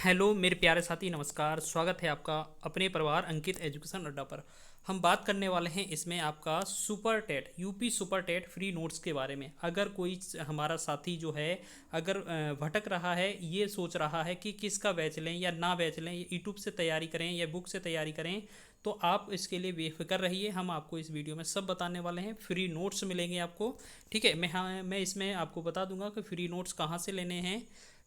Hello मेरे प्यारे साथी, नमस्कार। स्वागत है आपका अपने परिवार अंकित एजुकेशन अड्डा पर। हम बात करने वाले हैं इसमें आपका super TET UP super TET free notes के बारे में। अगर कोई हमारा साथी जो है अगर भटक रहा है, ये सोच रहा है कि किसका बैच लें या ना बैच लें, यूट्यूब से तैयारी करें या बुक से तैयारी करें, तो आप इसके लिए बेफिक्र रहिए। हम आपको इस वीडियो में सब बताने वाले हैं। फ्री नोट्स मिलेंगे आपको। ठीक है, मैं इसमें आपको बता दूंगा कि फ्री नोट्स कहाँ से लेने हैं।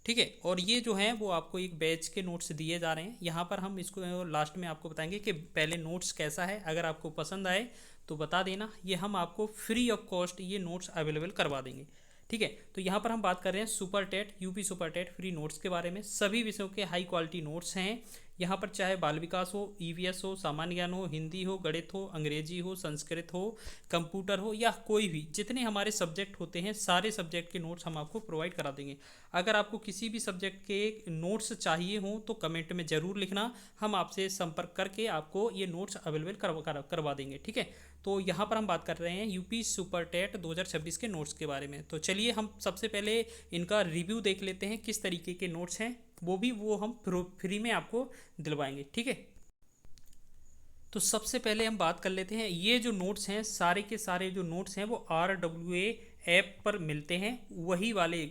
ठीक है, और ये जो है वो आपको एक बैच के नोट्स दिए जा रहे हैं। यहाँ पर हम इसको लास्ट में आपको बताएंगे कि पहले नोट्स कैसा है। अगर आपको पसंद आए तो बता देना, ये हम आपको फ्री ऑफ कॉस्ट ये नोट्स अवेलेबल करवा देंगे। ठीक है, तो यहाँ पर हम बात कर रहे हैं super TET UP super TET free notes के बारे में। सभी विषयों के हाई क्वालिटी नोट्स हैं यहाँ पर, चाहे बाल विकास हो, ईवीएस हो, सामान्य ज्ञान हो, हिंदी हो, गणित हो, अंग्रेजी हो, संस्कृत हो, कंप्यूटर हो, या कोई भी जितने हमारे सब्जेक्ट होते हैं सारे सब्जेक्ट के नोट्स हम आपको प्रोवाइड करा देंगे। अगर आपको किसी भी सब्जेक्ट के नोट्स चाहिए हों तो कमेंट में ज़रूर लिखना, हम आपसे संपर्क करके आपको ये नोट्स अवेलेबल करवा देंगे। ठीक है, तो यहाँ पर हम बात कर रहे हैं यूपी सुपर टेट 2026 के नोट्स के बारे में। तो चलिए हम सबसे पहले इनका रिव्यू देख लेते हैं, किस तरीके के नोट्स हैं, वो हम फ्री में आपको दिलवाएंगे। ठीक है, तो सबसे पहले हम बात कर लेते हैं, ये जो नोट्स हैं सारे के सारे जो नोट्स हैं वो RWA ऐप पर मिलते हैं, वही वाले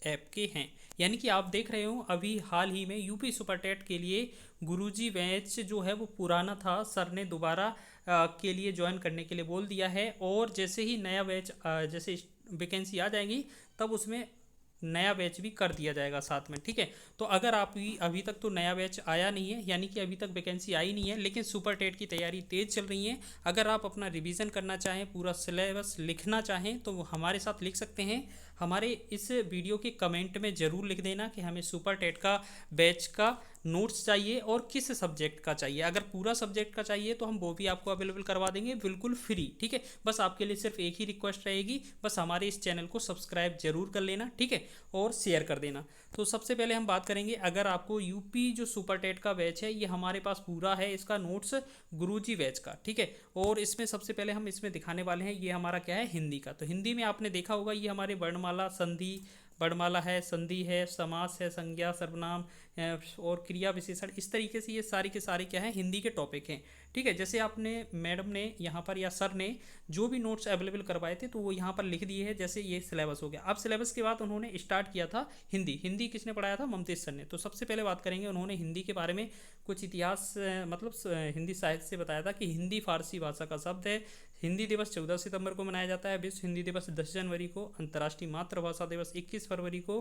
ऐप के हैं। यानी कि आप देख रहे हो अभी हाल ही में यूपी सुपर टेट के लिए गुरुजी बैच जो है वो पुराना था, सर ने दोबारा के लिए ज्वाइन करने के लिए बोल दिया है। और जैसे ही नया बैच जैसे वैकेंसी आ जाएगी तब उसमें नया बैच भी कर दिया जाएगा साथ में। ठीक है, तो अगर आप अभी तक तो नया बैच आया नहीं है, यानी कि अभी तक वैकेंसी आई नहीं है, लेकिन सुपर टेट की तैयारी तेज़ चल रही है। अगर आप अपना रिवीजन करना चाहें, पूरा सिलेबस लिखना चाहें, तो हमारे साथ लिख सकते हैं। हमारे इस वीडियो के कमेंट में ज़रूर लिख देना कि हमें सुपर टेट का बैच का नोट्स चाहिए और किस सब्जेक्ट का चाहिए। अगर पूरा सब्जेक्ट का चाहिए तो हम वो भी आपको अवेलेबल करवा देंगे बिल्कुल फ्री। ठीक है, बस आपके लिए सिर्फ एक ही रिक्वेस्ट रहेगी, बस हमारे इस चैनल को सब्सक्राइब जरूर कर लेना। ठीक है, और शेयर कर देना। तो सबसे पहले हम बात करेंगे, अगर आपको यूपी जो सुपर टेट का बैच है ये हमारे पास पूरा है, इसका नोट्स गुरुजी बैच का। ठीक है, और इसमें सबसे पहले हम इसमें दिखाने वाले हैं, ये हमारा क्या है, हिंदी का। तो हिंदी में आपने देखा होगा ये हमारे वर्णमाला संधि, वर्णमाला है, संधि है, समास है, संज्ञा सर्वनाम और क्रिया विशेषण, इस तरीके से ये सारी के सारे क्या है, हिंदी के टॉपिक हैं। ठीक है, जैसे आपने मैडम ने यहाँ पर या सर ने जो भी नोट्स अवेलेबल करवाए थे तो वो यहाँ पर लिख दिए हैं। जैसे ये सिलेबस हो गया, अब सिलेबस के बाद उन्होंने स्टार्ट किया था हिंदी। हिंदी किसने पढ़ाया था, ममतेज सर ने। तो सबसे पहले बात करेंगे, उन्होंने हिंदी के बारे में कुछ इतिहास हिंदी साहित्य से बताया था कि हिंदी फारसी भाषा का शब्द है। हिंदी दिवस 14 सितंबर को मनाया जाता है, विश्व हिंदी दिवस 10 जनवरी को, अंतर्राष्ट्रीय मातृभाषा दिवस 21 फरवरी को,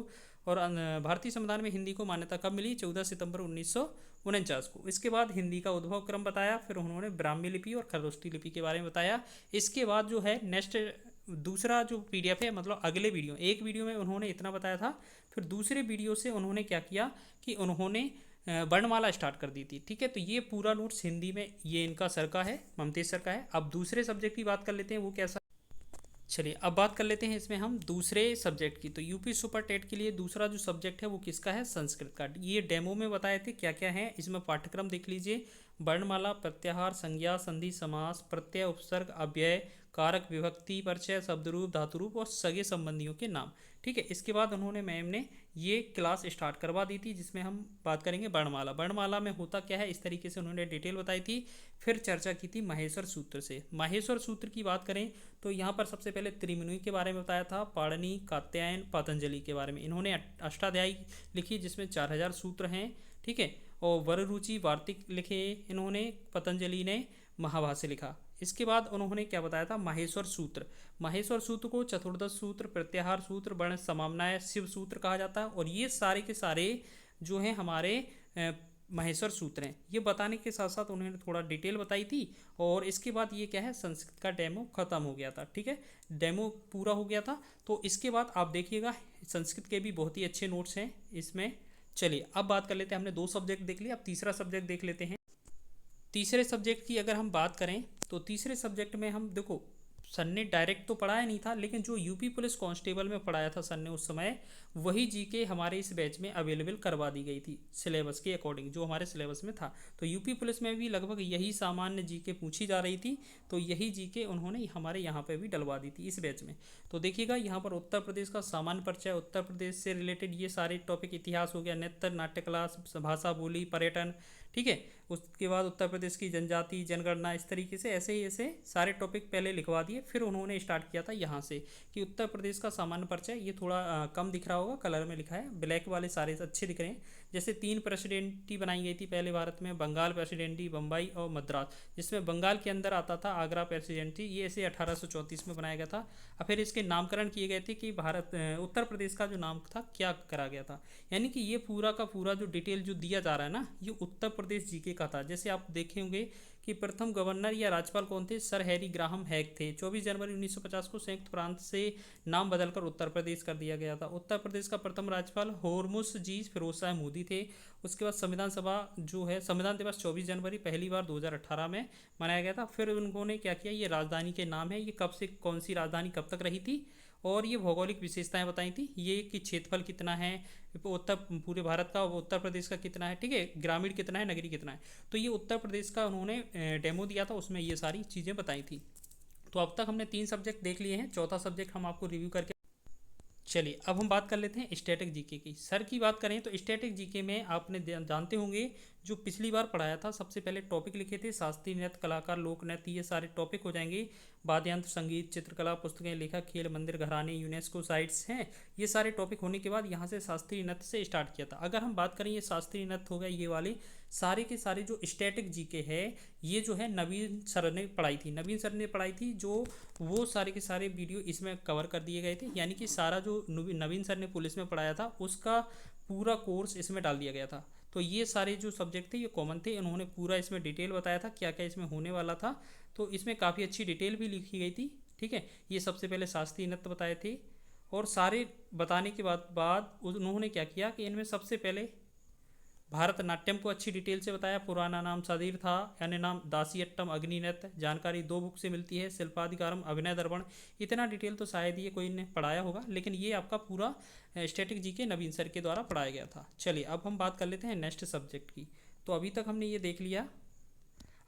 और भारतीय संविधान में हिंदी को मान्यता कब मिली, 14 सितंबर 1949 को। इसके बाद हिंदी का उद्भव क्रम बताया, फिर उन्होंने ब्राह्मी लिपि और खरगोष्ठी लिपि के बारे में बताया। इसके बाद जो है नेक्स्ट दूसरा जो PDF है, मतलब अगले वीडियो, एक वीडियो में उन्होंने इतना बताया था, फिर दूसरे वीडियो से उन्होंने क्या किया कि उन्होंने वर्णमाला स्टार्ट कर दी थी। ठीक है, तो ये पूरा नोट्स हिंदी में ये इनका सर का है, ममतेज सर का है। अब दूसरे सब्जेक्ट की बात कर लेते हैं, वो कैसा। चलिए अब बात कर लेते हैं इसमें हम दूसरे सब्जेक्ट की। तो यूपी सुपर टेट के लिए दूसरा जो सब्जेक्ट है वो किसका है, संस्कृत का। ये डेमो में बताए थे क्या क्या है, इसमें पाठ्यक्रम देख लीजिए। वर्णमाला, प्रत्याहार, संज्ञा, संधि, समास, प्रत्यय, उपसर्ग, अव्यय, कारक, विभक्ति, परिचय, शब्दरूप, धातुरूप और सगे संबंधियों के नाम। ठीक है, इसके बाद उन्होंने मैम ने ये क्लास स्टार्ट करवा दी थी, जिसमें हम बात करेंगे वर्णमाला। वर्णमाला में होता क्या है, इस तरीके से उन्होंने डिटेल बताई थी। फिर चर्चा की थी माहेश्वर सूत्र से। माहेश्वर सूत्र की बात करें तो यहाँ पर सबसे पहले त्रिमुनि के बारे में बताया था, पाणिनि, कात्यायन, पतंजलि के बारे में। इन्होंने अष्टाध्यायी लिखी जिसमें 4000 सूत्र हैं। ठीक है, और वररुचि वार्तिक लिखे इन्होंने, पतंजलि ने महाभाष्य लिखा। इसके बाद उन्होंने क्या बताया था, माहेश्वर सूत्र। माहेश्वर सूत्र को चतुर्दश सूत्र, प्रत्याहार सूत्र, वर्ण समाम्नाय, शिव सूत्र कहा जाता है। और ये सारे के सारे जो हैं हमारे माहेश्वर सूत्र हैं। ये बताने के साथ साथ उन्होंने थोड़ा डिटेल बताई थी। और इसके बाद ये क्या है, संस्कृत का डेमो खत्म हो गया था। ठीक है, डेमो पूरा हो गया था। तो इसके बाद आप देखिएगा संस्कृत के भी बहुत ही अच्छे नोट्स हैं इसमें। चलिए अब बात कर लेते हैं, हमने 2 सब्जेक्ट देख लिया, अब तीसरा सब्जेक्ट देख लेते हैं। तीसरे सब्जेक्ट की अगर हम बात करें तो तीसरे सब्जेक्ट में हम देखो सर ने डायरेक्ट तो पढ़ाया नहीं था, लेकिन जो यूपी पुलिस कांस्टेबल में पढ़ाया था सर ने उस समय, वही जीके हमारे इस बैच में अवेलेबल करवा दी गई थी सिलेबस के अकॉर्डिंग, जो हमारे सिलेबस में था। तो यूपी पुलिस में भी लगभग यही सामान्य जीके पूछी जा रही थी, तो यही जीके उन्होंने हमारे यहाँ पे भी डलवा दी थी इस बैच में। तो देखिएगा यहाँ पर उत्तर प्रदेश का सामान्य परिचय, उत्तर प्रदेश से रिलेटेड ये सारे टॉपिक, इतिहास हो गया, नृत्य नाट्य कला, भाषा बोली, पर्यटन, ठीक है। उसके बाद उत्तर प्रदेश की जनजाति जनगणना, इस तरीके से ऐसे ही ऐसे सारे टॉपिक पहले लिखवा दिए। फिर उन्होंने स्टार्ट किया था यहाँ से कि उत्तर प्रदेश का सामान्य परिचय, ये थोड़ा कम दिख रहा होगा, कलर में लिखा है, ब्लैक वाले सारे अच्छे दिख रहे हैं। जैसे 3 प्रेसिडेंटी बनाई गई थी पहले भारत में, बंगाल प्रेसिडेंटी, बम्बई और मद्रास, जिसमें बंगाल के अंदर आता था आगरा प्रेसिडेंटी, ये ऐसे 1834 में बनाया गया था। और फिर इसके नामकरण किए गए थे कि भारत उत्तर प्रदेश का जो नाम था क्या करा गया था। यानी कि ये पूरा का पूरा जो डिटेल जो दिया जा रहा है ना, ये उत्तर प्रदेश जीके का था। जैसे आप देखे होंगे कि प्रथम गवर्नर या राज्यपाल कौन थे, सर हैरी ग्राहम हैग थे। 24 जनवरी 1950 को संयुक्त प्रांत से नाम बदलकर उत्तर प्रदेश कर दिया गया था। उत्तर प्रदेश का प्रथम राज्यपाल होर्मुस जी फिरोज शाह मोदी थे। उसके बाद संविधान सभा जो है, संविधान दिवस 24 जनवरी पहली बार 2018 में मनाया गया था। फिर उन्होंने क्या किया, ये राजधानी के नाम है, ये कब से कौन सी राजधानी कब तक रही थी, और ये भौगोलिक विशेषताएं बताई थी, ये कि क्षेत्रफल कितना है उत्तर पूरे भारत का, उत्तर प्रदेश का कितना है, ठीक है, ग्रामीण कितना है, नगरीय कितना है। तो ये उत्तर प्रदेश का उन्होंने डेमो दिया था, उसमें ये सारी चीज़ें बताई थी। तो अब तक हमने 3 सब्जेक्ट देख लिए हैं, चौथा सब्जेक्ट हम आपको रिव्यू करके, चलिए अब हम बात कर लेते हैं स्टैटिक जीके की। सर की बात करें तो स्टैटिक जीके में आपने जानते होंगे जो पिछली बार पढ़ाया था, सबसे पहले टॉपिक लिखे थे शास्त्रीय नृत्य, कलाकार, लोक नृत्य, ये सारे टॉपिक हो जाएंगे। वाद्ययंत्र, संगीत, चित्रकला, पुस्तकें, लेखक, खेल, मंदिर, घराने, यूनेस्को साइट्स हैं, ये सारे टॉपिक होने के बाद यहाँ से शास्त्रीय नृत्य से स्टार्ट किया था। अगर हम बात करें ये शास्त्रीय नृत्य हो गया, ये वाले सारे के सारे जो स्टैटिक जीके है, ये जो है नवीन सर ने पढ़ाई थी, नवीन सर ने पढ़ाई थी, जो वो सारे के सारे वीडियो इसमें कवर कर दिए गए थे। यानी कि सारा जो नवीन सर ने पुलिस में पढ़ाया था उसका पूरा कोर्स इसमें डाल दिया गया था। तो ये सारे जो सब्जेक्ट थे ये कॉमन थे, इन्होंने पूरा इसमें डिटेल बताया था क्या क्या इसमें होने वाला था। तो इसमें काफ़ी अच्छी डिटेल भी लिखी गई थी, ठीक है। ये सबसे पहले शास्त्रीय नृत्य बताए थे, और सारे बताने के बाद उन्होंने क्या किया कि इनमें सबसे पहले भारतनाट्यम को अच्छी डिटेल से बताया। पुराना नाम सदीर था, यानी नाम दासियट्टम, अग्नि नृत्य, जानकारी 2 बुक से मिलती है, शिल्पाधिकारम, अभिनय दर्पण। इतना डिटेल तो शायद ये कोई ने पढ़ाया होगा, लेकिन ये आपका पूरा स्टैटिक जीके नवीन सर के द्वारा पढ़ाया गया था। चलिए अब हम बात कर लेते हैं नेक्स्ट सब्जेक्ट की। तो अभी तक हमने ये देख लिया,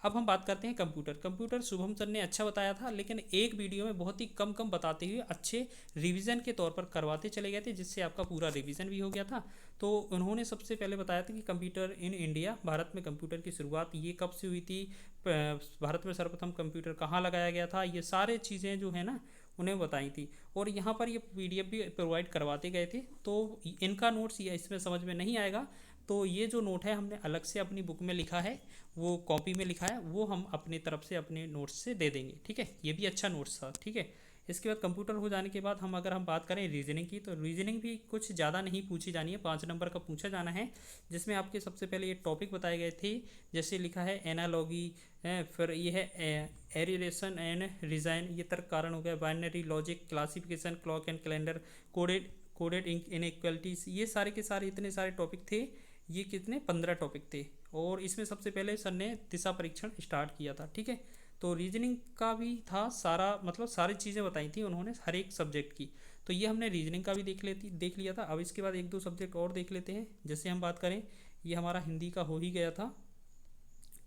अब हम बात करते हैं कंप्यूटर। कंप्यूटर शुभम सर ने अच्छा बताया था, लेकिन एक वीडियो में बहुत ही कम बताते हुए अच्छे रिवीजन के तौर पर करवाते चले गए थे, जिससे आपका पूरा रिवीजन भी हो गया था। तो उन्होंने सबसे पहले बताया था कि कंप्यूटर इन इंडिया, भारत में कंप्यूटर की शुरुआत ये कब से हुई थी, भारत में सर्वप्रथम कंप्यूटर कहाँ लगाया गया था, ये सारे चीज़ें जो है ना उन्हें बताई थी। और यहाँ पर ये PDF भी प्रोवाइड करवाते गए थे। तो इनका नोट्स ये इसमें समझ में नहीं आएगा, तो ये जो नोट है हमने अलग से अपनी बुक में लिखा है, वो कॉपी में लिखा है, वो हम अपनी तरफ से अपने नोट्स से दे देंगे, ठीक है। ये भी अच्छा नोट्स था, ठीक है। इसके बाद कंप्यूटर हो जाने के बाद हम अगर हम बात करें रीजनिंग की, तो रीजनिंग भी कुछ ज़्यादा नहीं पूछी जानी है, 5 नंबर का पूछा जाना है, जिसमें आपके सबसे पहले ये टॉपिक बताए गए थे। जैसे लिखा है एनालॉगी, फिर ये है एरिलेशन एंड डिज़ाइन, ये तर्क कारण हो गया, binary logic, classification, clock and calendar, coded inequalities, ये सारे के सारे इतने सारे टॉपिक थे। ये कितने 15 टॉपिक थे, और इसमें सबसे पहले सर ने दिशा परीक्षण स्टार्ट किया था, ठीक है। तो रीजनिंग का भी था सारा, मतलब सारी चीज़ें बताई थी उन्होंने हर एक सब्जेक्ट की। तो ये हमने रीजनिंग का भी देख लिया था। अब इसके बाद 1-2 सब्जेक्ट और देख लेते हैं। जैसे हम बात करें, ये हमारा हिंदी का हो ही गया था,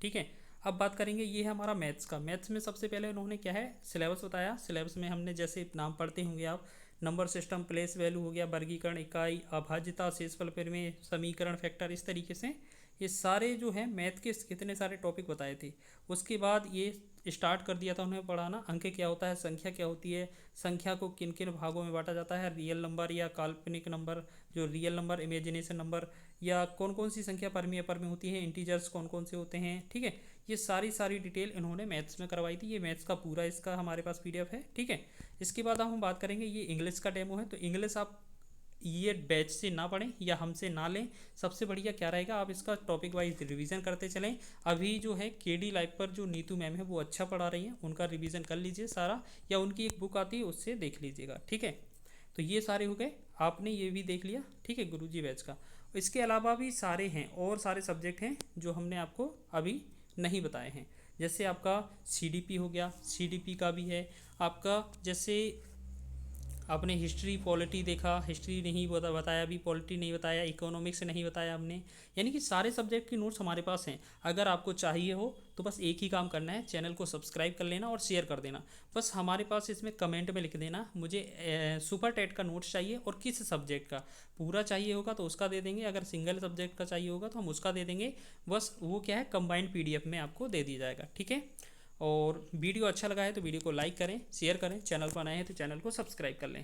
ठीक है। अब बात करेंगे ये है हमारा मैथ्स का। मैथ्स में सबसे पहले उन्होंने क्या है सिलेबस बताया। सिलेबस में हमने जैसे नाम पढ़ते होंगे आप, नंबर सिस्टम, प्लेस वैल्यू हो गया, वर्गीकरण, इकाई, अभाज्यता, शेषफल परिमेय, समीकरण, फैक्टर, इस तरीके से ये सारे जो है मैथ के कितने सारे टॉपिक बताए थे। उसके बाद ये स्टार्ट कर दिया था उन्हें पढ़ाना, अंक क्या होता है, संख्या क्या होती है, संख्या को किन किन भागों में बांटा जाता है, रियल नंबर या काल्पनिक नंबर, जो रियल नंबर, इमेजिनेशन नंबर, या कौन कौन सी संख्या परमेय पर में होती है, इंटीजर्स कौन कौन से होते हैं, ठीक है। ये सारी डिटेल इन्होंने मैथ्स में करवाई थी। ये मैथ्स का पूरा इसका हमारे पास PDF है, ठीक है। इसके बाद हम बात करेंगे, ये इंग्लिश का डेमो है। तो इंग्लिश आप ये बैच से ना पढ़ें या हमसे ना लें, सबसे बढ़िया क्या रहेगा, आप इसका टॉपिक वाइज रिवीजन करते चलें। अभी जो है KD लाइव पर जो नीतू मैम है वो अच्छा पढ़ा रही हैं, उनका रिवीजन कर लीजिए सारा, या उनकी एक बुक आती है उससे देख लीजिएगा, ठीक है। तो ये सारे हो गए, आपने ये भी देख लिया, ठीक है, गुरुजी बैच का। इसके अलावा भी सारे हैं और सारे सब्जेक्ट हैं जो हमने आपको अभी नहीं बताए हैं। जैसे आपका सीडीपी हो गया, सीडीपी का भी है आपका। जैसे आपने हिस्ट्री पॉलिटी देखा, हिस्ट्री नहीं बताया, अभी पॉलिटी नहीं बताया, इकोनॉमिक्स नहीं बताया हमने। यानी कि सारे सब्जेक्ट की नोट्स हमारे पास हैं। अगर आपको चाहिए हो तो बस एक ही काम करना है, चैनल को सब्सक्राइब कर लेना और शेयर कर देना। बस हमारे पास इसमें कमेंट में लिख देना मुझे सुपर टेट का नोट्स चाहिए और किस सब्जेक्ट का। पूरा चाहिए होगा तो उसका दे देंगे, अगर सिंगल सब्जेक्ट का चाहिए होगा तो हम उसका दे देंगे। बस वो क्या है, कंबाइंड पीडीएफ में आपको दे दिया जाएगा, ठीक है। और वीडियो अच्छा लगा है तो वीडियो को लाइक करें, शेयर करें, चैनल पर नए हैं तो चैनल को सब्सक्राइब कर लें।